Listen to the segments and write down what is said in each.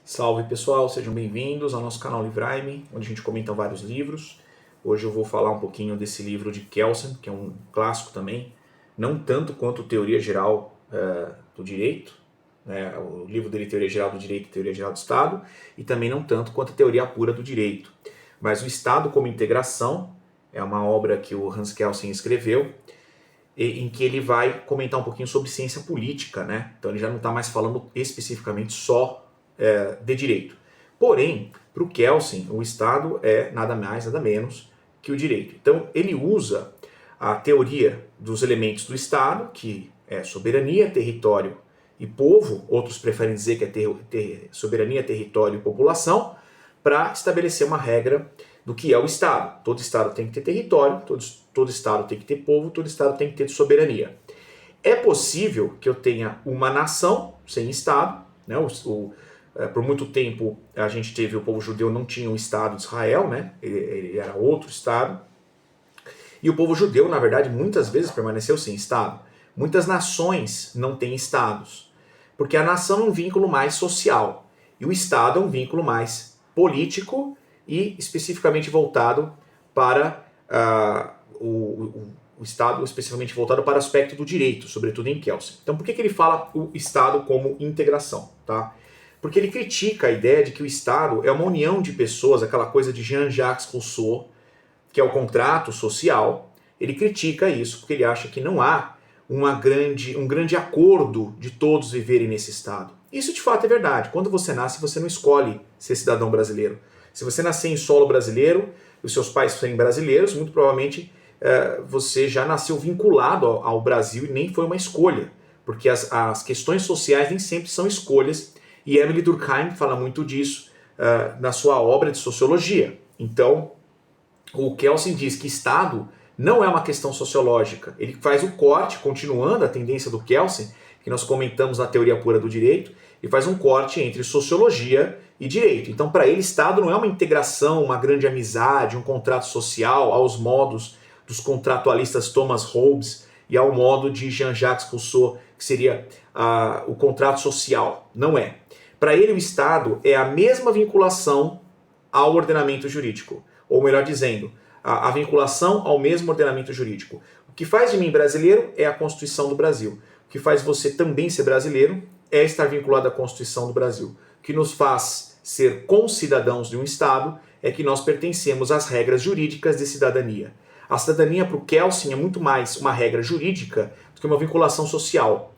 Salve pessoal, sejam bem-vindos ao nosso canal Livrai-me, onde a gente comenta vários livros. Hoje eu vou falar um pouquinho desse livro de Kelsen, que é um clássico também, não tanto quanto Teoria Geral do Direito, né? O livro dele Teoria Geral do Direito e Teoria Geral do Estado, e também não tanto quanto a Teoria Pura do Direito. Mas o Estado como Integração é uma obra que o Hans Kelsen escreveu, em que ele vai comentar um pouquinho sobre ciência política, né? Então ele já não está mais falando especificamente só de direito. Porém, para o Kelsen, o Estado é nada mais, nada menos que o direito. Então ele usa a teoria dos elementos do Estado, que é soberania, território e povo, outros preferem dizer que é soberania, território e população, para estabelecer uma regra do que é o Estado. Todo Estado tem que ter território, todo Estado tem que ter povo, todo Estado tem que ter soberania. É possível que eu tenha uma nação sem Estado, né? Por muito tempo a gente teve o povo judeu não tinha o Estado de Israel, né? Ele era outro Estado. E o povo judeu, na verdade, muitas vezes permaneceu sem Estado. Muitas nações não têm Estados, porque a nação é um vínculo mais social e o Estado é um vínculo mais político e especificamente voltado para o Estado especificamente voltado para o aspecto do direito, sobretudo em Kelsen. Então por que ele fala o Estado como integração? Tá? Porque ele critica a ideia de que o Estado é uma união de pessoas, aquela coisa de Jean-Jacques Rousseau, que é o contrato social. Ele critica isso porque ele acha que não há um grande acordo de todos viverem nesse Estado. Isso de fato é verdade. Quando você nasce, você não escolhe ser cidadão brasileiro. Se você nascer em solo brasileiro, os seus pais forem brasileiros, muito provavelmente você já nasceu vinculado ao Brasil e nem foi uma escolha, porque as questões sociais nem sempre são escolhas, e Emily Durkheim fala muito disso na sua obra de sociologia. Então, o Kelsen diz que Estado não é uma questão sociológica. Ele faz o corte, continuando a tendência do Kelsen, que nós comentamos na Teoria Pura do Direito, e faz um corte entre sociologia e direito. Então, para ele, Estado não é uma integração, uma grande amizade, um contrato social aos modos dos contratualistas Thomas Hobbes e ao modo de Jean-Jacques Rousseau, que seria o contrato social. Não é. Para ele, o Estado é a mesma vinculação ao ordenamento jurídico. Ou melhor dizendo, a vinculação ao mesmo ordenamento jurídico. O que faz de mim brasileiro é a Constituição do Brasil. O que faz você também ser brasileiro é estar vinculado à Constituição do Brasil. O que nos faz ser concidadãos de um Estado é que nós pertencemos às regras jurídicas de cidadania. A cidadania para o Kelsen é muito mais uma regra jurídica do que uma vinculação social,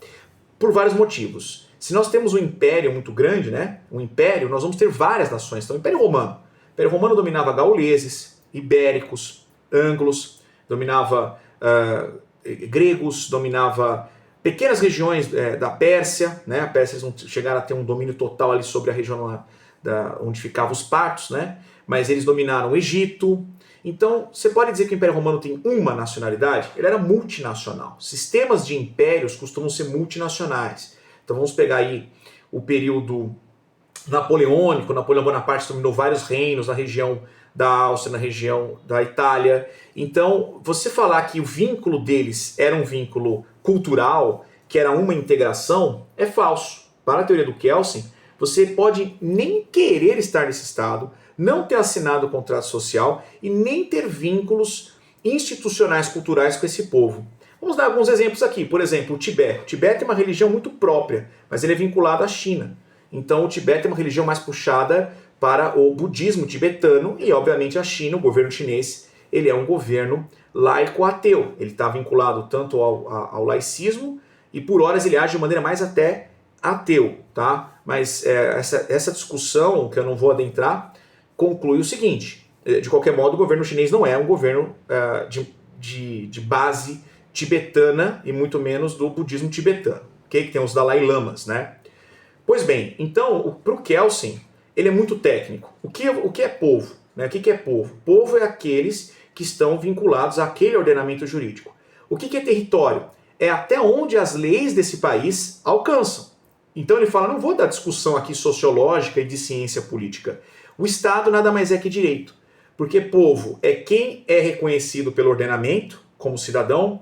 por vários motivos. Se nós temos um império muito grande, né, um império, nós vamos ter várias nações. Então, o Império Romano. O Império Romano dominava gauleses, ibéricos, ânglos, dominava gregos, dominava pequenas regiões da Pérsia, né? A Pérsia não chegaram a ter um domínio total ali sobre a região onde ficavam os partos, né? Mas eles dominaram o Egito. Então, você pode dizer que o Império Romano tem uma nacionalidade? Ele era multinacional. Sistemas de impérios costumam ser multinacionais. Então vamos pegar aí o período napoleônico. Napoleão Bonaparte dominou vários reinos na região da Áustria, na região da Itália. Então, você falar que o vínculo deles era um vínculo cultural, que era uma integração, é falso. Para a teoria do Kelsen, você pode nem querer estar nesse Estado, não ter assinado o contrato social e nem ter vínculos institucionais culturais com esse povo. Vamos dar alguns exemplos aqui. Por exemplo, o Tibete. O Tibete é uma religião muito própria, mas ele é vinculado à China. Então o Tibete é uma religião mais puxada para o budismo tibetano e, obviamente, a China, o governo chinês, ele é um governo laico-ateu. Ele está vinculado tanto ao laicismo e, por horas, ele age de maneira mais até ateu. Tá? Mas essa discussão, que eu não vou adentrar, conclui o seguinte: de qualquer modo, o governo chinês não é um governo de base tibetana e muito menos do budismo tibetano, okay? Que tem os Dalai Lamas, né? Pois bem, então, para o Kelsen, ele é muito técnico. O que é povo? Né? O que é povo? Povo é aqueles que estão vinculados àquele ordenamento jurídico. O que é território? É até onde as leis desse país alcançam. Então ele fala, não vou dar discussão aqui sociológica e de ciência política. O Estado nada mais é que direito. Porque povo é quem é reconhecido pelo ordenamento como cidadão.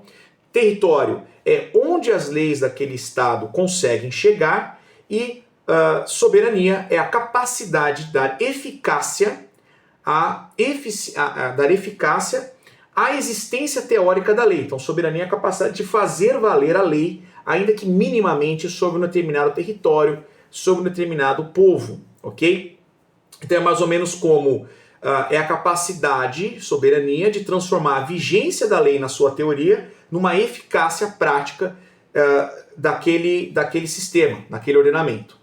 Território é onde as leis daquele Estado conseguem chegar e soberania é a capacidade de dar eficácia à existência teórica da lei. Então, soberania é a capacidade de fazer valer a lei, ainda que minimamente, sobre um determinado território, sobre um determinado povo, ok? Então, é mais ou menos como é a capacidade, soberania, de transformar a vigência da lei na sua teoria numa eficácia prática daquele sistema, daquele ordenamento.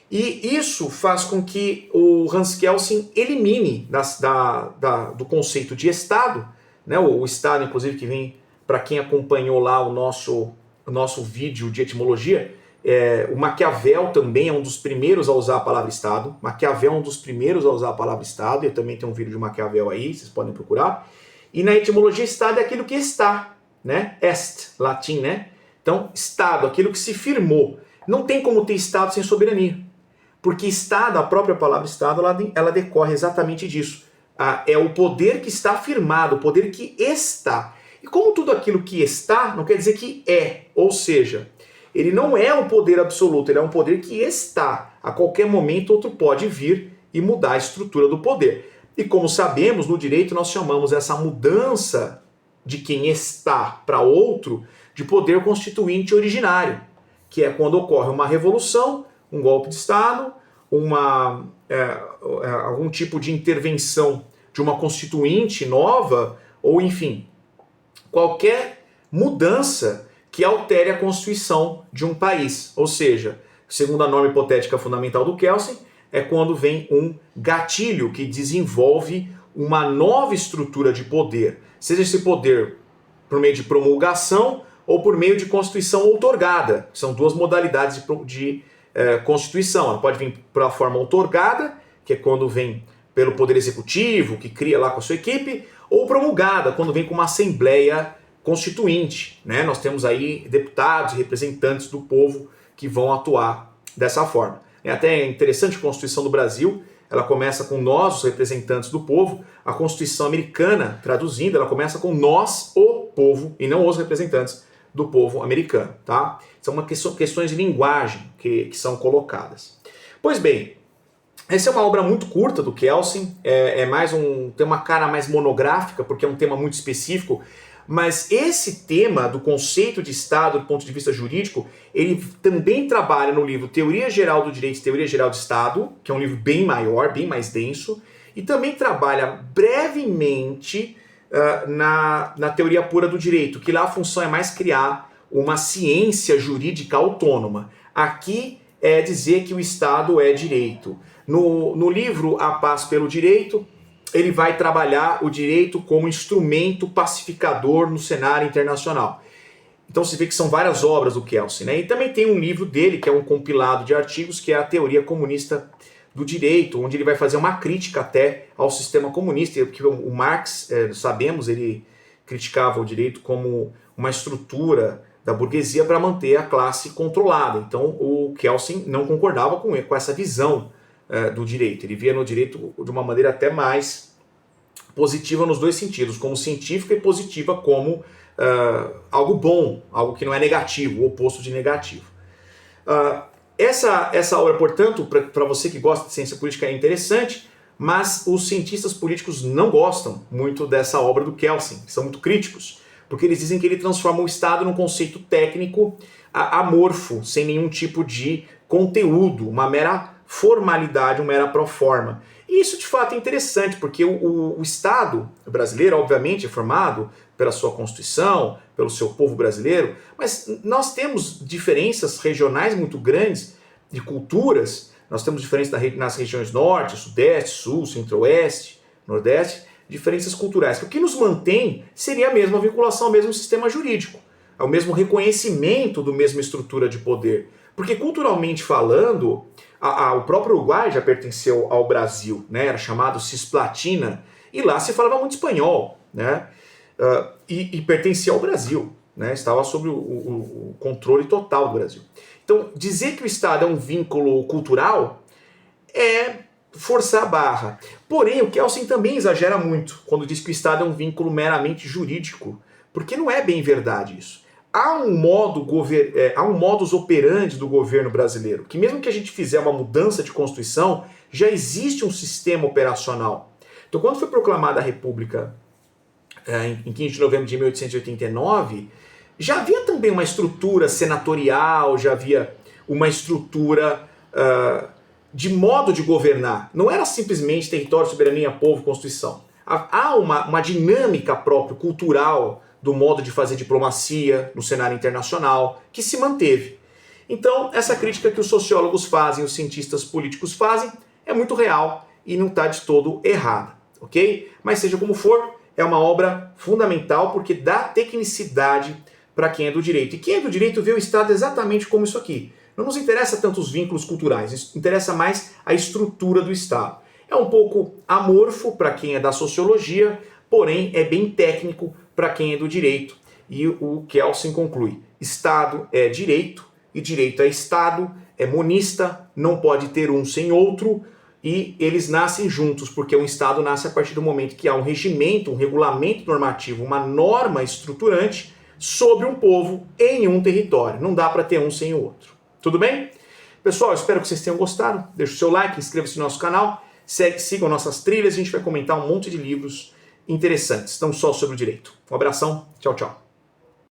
E isso faz com que o Hans Kelsen elimine do conceito de Estado, né, o Estado, inclusive, que vem, para quem acompanhou lá o nosso vídeo de etimologia, o Maquiavel também é um dos primeiros a usar a palavra Estado. Maquiavel é um dos primeiros a usar a palavra Estado, e eu também tenho um vídeo de Maquiavel aí, vocês podem procurar. E na etimologia, Estado é aquilo que está, né? Est, latim, né? Então, Estado, aquilo que se firmou. Não tem como ter Estado sem soberania. Porque Estado, a própria palavra Estado, ela decorre exatamente disso. É o poder que está firmado, o poder que está. E como tudo aquilo que está, não quer dizer que é. Ou seja, ele não é um poder absoluto, ele é um poder que está. A qualquer momento outro pode vir e mudar a estrutura do poder. E como sabemos, no direito nós chamamos essa mudança de quem está para outro de poder constituinte originário, que é quando ocorre uma revolução, um golpe de Estado, algum tipo de intervenção de uma constituinte nova, ou enfim, qualquer mudança que altere a Constituição de um país. Ou seja, segundo a norma hipotética fundamental do Kelsen, é quando vem um gatilho que desenvolve uma nova estrutura de poder, seja esse poder por meio de promulgação ou por meio de Constituição outorgada. São duas modalidades de Constituição. Ela pode vir pela forma outorgada, que é quando vem pelo Poder Executivo, que cria lá com a sua equipe, ou promulgada, quando vem com uma Assembleia Constituinte, né? Nós temos aí deputados e representantes do povo que vão atuar dessa forma. É até interessante a Constituição do Brasil, ela começa com nós, os representantes do povo. A Constituição americana, traduzindo, ela começa com nós, o povo, e não os representantes do povo americano, tá? São questões de linguagem que são colocadas. Pois bem, essa é uma obra muito curta do Kelsen, tem uma cara mais monográfica, porque é um tema muito específico, mas esse tema do conceito de Estado do ponto de vista jurídico, ele também trabalha no livro Teoria Geral do Direito e Teoria Geral do Estado, que é um livro bem maior, bem mais denso, e também trabalha brevemente na teoria pura do direito, que lá a função é mais criar uma ciência jurídica autônoma. Aqui é dizer que o Estado é direito. No livro A Paz pelo Direito, ele vai trabalhar o direito como instrumento pacificador no cenário internacional. Então você vê que são várias obras do Kelsen, né? E também tem um livro dele, que é um compilado de artigos, que é a Teoria Comunista do Direito, onde ele vai fazer uma crítica até ao sistema comunista, porque o Marx, sabemos, ele criticava o direito como uma estrutura da burguesia para manter a classe controlada. Então o Kelsen não concordava com essa visão do direito. Ele via no direito de uma maneira até mais positiva nos dois sentidos, como científica e positiva como algo bom, algo que não é negativo, o oposto de negativo. Essa obra, portanto, para você que gosta de ciência política é interessante, mas os cientistas políticos não gostam muito dessa obra do Kelsen, são muito críticos, porque eles dizem que ele transforma o Estado num conceito técnico amorfo, sem nenhum tipo de conteúdo, uma mera formalidade, uma mera proforma. E isso de fato é interessante, porque o Estado brasileiro, obviamente, é formado pela sua Constituição, pelo seu povo brasileiro, mas nós temos diferenças regionais muito grandes de culturas. Nós temos diferenças nas regiões norte, sudeste, sul, centro-oeste, nordeste, diferenças culturais. O que nos mantém seria a mesma vinculação ao mesmo sistema jurídico, ao mesmo reconhecimento da mesma estrutura de poder. Porque culturalmente falando, o próprio Uruguai já pertenceu ao Brasil, né? Era chamado Cisplatina, e lá se falava muito espanhol, né? E pertencia ao Brasil, né? Estava sob o controle total do Brasil. Então, dizer que o Estado é um vínculo cultural é forçar a barra. Porém, o Kelsen também exagera muito quando diz que o Estado é um vínculo meramente jurídico, porque não é bem verdade isso. há um modus operandi do governo brasileiro, que mesmo que a gente fizer uma mudança de Constituição, já existe um sistema operacional. Então, quando foi proclamada a República em 15 de novembro de 1889, já havia também uma estrutura senatorial, já havia uma estrutura de modo de governar. Não era simplesmente território, soberania, povo, Constituição. Há uma dinâmica própria, cultural, do modo de fazer diplomacia no cenário internacional, que se manteve. Então, essa crítica que os sociólogos fazem, os cientistas políticos fazem, é muito real e não está de todo errada, ok? Mas seja como for, é uma obra fundamental porque dá tecnicidade para quem é do direito. E quem é do direito vê o Estado exatamente como isso aqui. Não nos interessa tanto os vínculos culturais, interessa mais a estrutura do Estado. É um pouco amorfo para quem é da sociologia, porém é bem técnico para quem é do direito. E o Kelsen conclui: Estado é direito, e direito é Estado, é monista, não pode ter um sem outro, e eles nascem juntos, porque um Estado nasce a partir do momento que há um regimento, um regulamento normativo, uma norma estruturante sobre um povo em um território. Não dá para ter um sem o outro. Tudo bem? Pessoal, espero que vocês tenham gostado. Deixe o seu like, inscreva-se no nosso canal, sigam nossas trilhas, a gente vai comentar um monte de livros interessantes, não só sobre o direito. Um abração, tchau, tchau.